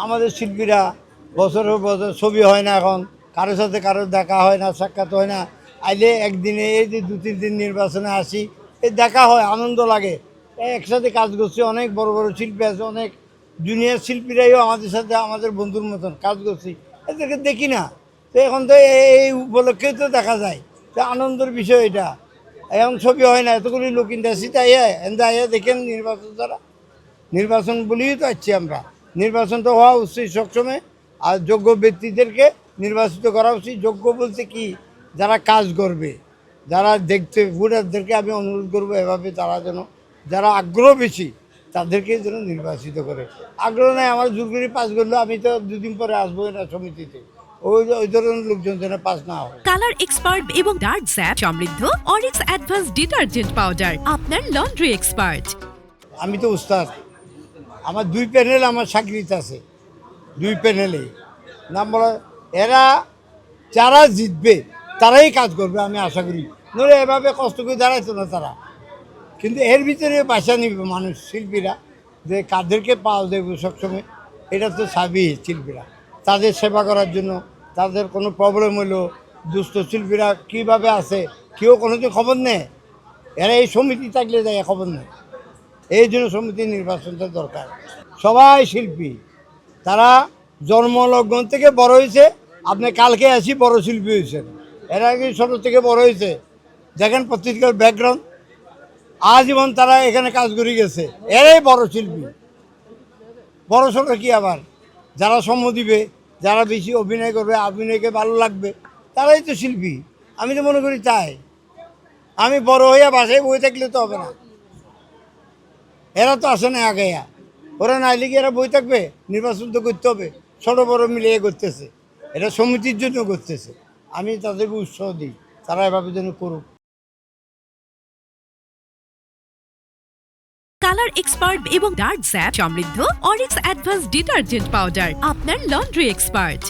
আমাদের শিল্পীরা বছরের বছর ছবি হয় না, এখন কারোর সাথে কারোর দেখা হয় না, সাক্ষাৎ হয় না। আইলে একদিনে এই যে 2-3 দিন নির্বাচনে আসি, এই দেখা হয়, আনন্দ লাগে। একসাথে কাজ করছি, অনেক বড় বড় শিল্পী আছে, অনেক জুনিয়র শিল্পীরাইও আমাদের সাথে আমাদের বন্ধুর মতন কাজ করছি, এদেরকে দেখি না। তো এখন তো এই উপলক্ষেই তো দেখা যায়, তো আনন্দের বিষয় এটা। এখন ছবি হয় না, এতগুলি লোক ইন্ডাস্ট্রিতে আইয়া দেখেন নির্বাচন দ্বারা, নির্বাচন বলেই তো আসছি আমরা। নির্বাচন তো হওয়া উচিত সবসময়, আর যোগ্য ব্যক্তিদেরকে নির্বাচিত করা উচিত। যোগ্য বলতে কি, যারা কাজ করবে, যারা দেখতে, ভোটারদেরকে আমি অনুরোধ করবো এভাবে তারা যেন, যারা আগ্রহ বেশি তাদেরকে যেন নির্বাচিত করে। আগ্রহ নাই, আমার জোর করে পাস করলো, আমি তো 2 দিন পরে আসবো না সমিতিতে, ওই ধরনের লোকজন যেন পাস না হয়। কালার এক্সপার্ট এবং ডার্ক স্যাপ সমৃদ্ধ অরিক্স অ্যাডভান্স ডিটারজেন্ট পাউডার আপনার লন্ড্রি এক্সপার্ট। আমি তো উস্তাদ, আমার 2 প্যানেল আমার চাকরিতে আছে, 2 প্যানেলেই নাম বলা। এরা যারা জিতবে তারাই কাজ করবে আমি আশা করি, নইলে এভাবে কষ্ট করে দাঁড়াইতো না তারা। কিন্তু এর ভিতরে বাসা নিবে মানুষ, শিল্পীরা, যে কাদেরকে পাওয়া দেবে সবসময়, এটা তো চাবি শিল্পীরা তাদের সেবা করার জন্য। তাদের কোনো প্রবলেম হলো, দুস্থ শিল্পীরা কীভাবে আছে, কেউ কোনোদিন খবর নেয়, এরা এই সমিতি থাকলে যায় খবর নেয়। এই জন্য সমিতি নির্বাচনটা দরকার। সবাই শিল্পী, তারা জন্মলগ্ন থেকে বড় হয়েছে। আপনি কালকে আসি বড় শিল্পী হয়েছেন, এরা কি ছোটো থেকে বড় হয়েছে? দেখেন প্রত্যেকের ব্যাকগ্রাউন্ড, আজীবন তারা এখানে কাজ করে গেছে, এরাই বড় শিল্পী। বড় ছোটো কি আবার, যারা সম্ম দিবে, যারা বেশি অভিনয় করবে, অভিনয়কে ভালো লাগবে, তারাই তো শিল্পী। আমি তো মনে করি তাই। আমি বড় হইয়া বাসায় বই থাকলে তো হবে না, এরা তো আসে না আগে, ওরা না এলে কি এরা বই থাকবে? নির্বাচন তো করতে হবে, ছোটো বড় মিলিয়ে করতেছে, এটা সমিতির জন্য করতেছে। আমি তাদেরকে উৎসাহ দিই, তারা এভাবে যেন করুক। কালার এক্সপার্ট এবং ডার্ক স্যাপ সমৃদ্ধ অরিক্স অ্যাডভান্স ডিটারজেন্ট পাউডার আপনার লন্ড্রি এক্সপার্ট।